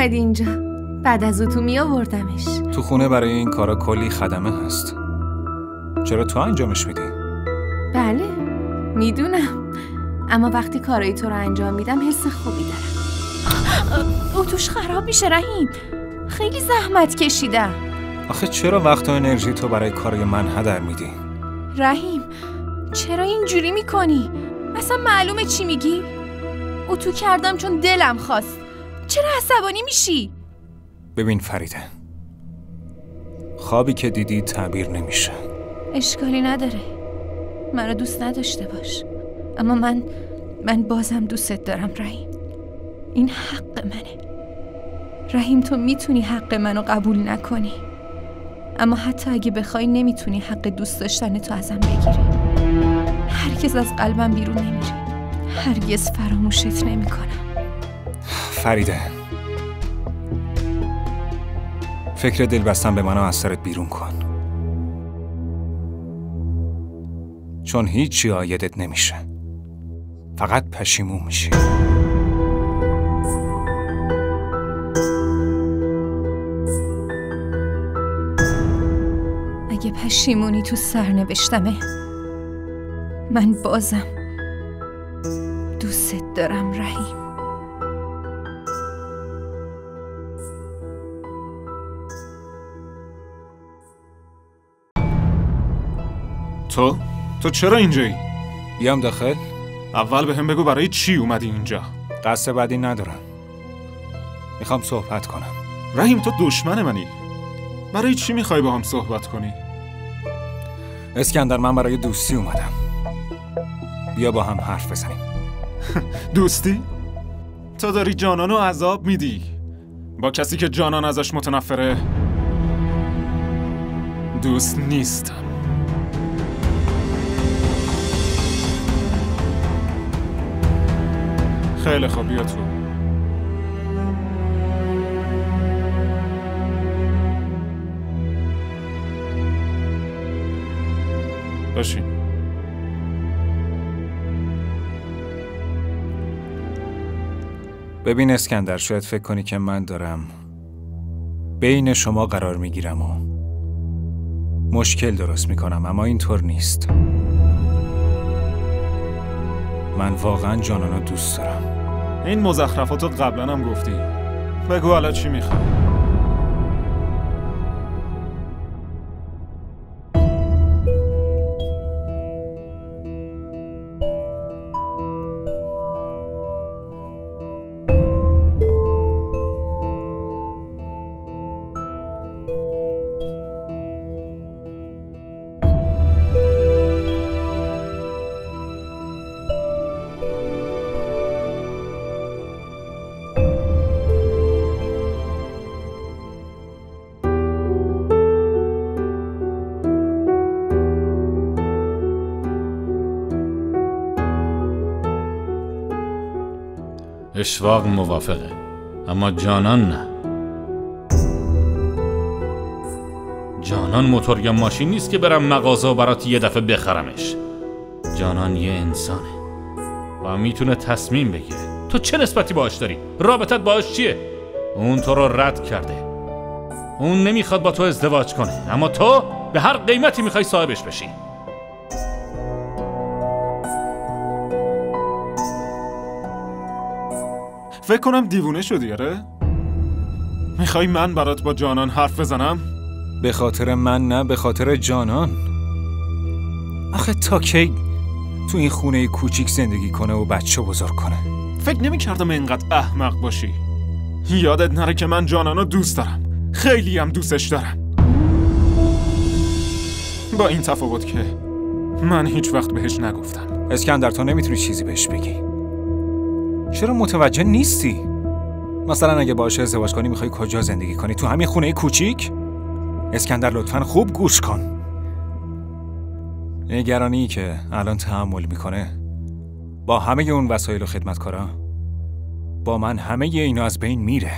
اومدی اینجا؟ بعد از اتو می آوردمش. تو خونه برای این کارا کلی خدمه هست. چرا تو انجامش میدی؟ بله میدونم، اما وقتی کارای تو رو انجام میدم حس خوبی دارم. اتوش خراب میشه رحیم، خیلی زحمت کشیدم. آخه چرا وقت و انرژی تو برای کارای من هدر میدی؟ رحیم چرا اینجوری میکنی؟ اصلا معلومه چی میگی؟ اتو کردم چون دلم خواست. چرا عصبانی میشی؟ ببین فریده، خوابی که دیدی تعبیر نمیشه. اشکالی نداره، منو دوست نداشته باش، اما من بازم دوستت دارم رحیم. این حق منه. رحیم تو میتونی حق منو قبول نکنی، اما حتی اگه بخوای نمیتونی حق دوست داشتن تو ازم بگیری. هرگز از قلبم بیرون نمیره، هرگز فراموشت نمیکنم. فریده، فکر دل بستن به منو از سرت بیرون کن، چون هیچی آیدت نمیشه، فقط پشیمون میشی. اگه پشیمونی تو سرنوشتمه، من بازم دوست دارم رحیم. تو چرا اینجایی؟ بیام داخل؟ اول به هم بگو برای چی اومدی اینجا؟ قصد بدی ندارم، میخوام صحبت کنم. رحیم تو دشمن منی، برای چی میخوای با هم صحبت کنی؟ اسکندر، من برای دوستی اومدم، بیا با هم حرف بزنیم. دوستی؟ تو داری جانانو عذاب میدی با کسی که جانان ازش متنفره. دوست نیستم. خیلی خوب، بیا تو. باشین. ببین اسکندر، شاید فکر کنی که من دارم بین شما قرار میگیرم و مشکل درست میکنم، اما اینطور نیست. من واقعا جانانو دوست دارم. این مزخرفاتو قبلا هم گفتی. بگو حالا چی میخوای؟ اشواق موافقه، اما جانان نه. جانان موتور یا ماشین نیست که برم مغازه و برات یه دفعه بخرمش. جانان یه انسانه و میتونه تصمیم بگیره. تو چه نسبتی باهاش داری؟ رابطت باهاش چیه؟ اون تو رو رد کرده، اون نمیخواد با تو ازدواج کنه، اما تو به هر قیمتی میخوای صاحبش بشی. فکر کنم دیوونه شدی. آره؟ میخوای من برات با جانان حرف بزنم؟ به خاطر من نه، به خاطر جانان. آخه تا کی تو این خونه کوچیک زندگی کنه و بچه بزرگ کنه؟ فکر نمی‌کردم اینقدر احمق باشی. یادت نره که من جانانو دوست دارم، خیلی هم دوستش دارم، با این تفاوت که من هیچ وقت بهش نگفتم. اسکندر، تو نمیتونی چیزی بهش بگی. چرا متوجه نیستی؟ مثلا اگه باهاش ازدواج کنی میخوای کجا زندگی کنی؟ تو همین خونه کوچیک؟ اسکندر لطفاً خوب گوش کن. نگرانی که الان تحمل میکنه با همه اون وسایل و خدمتکارا، با من همه اینا از بین میره.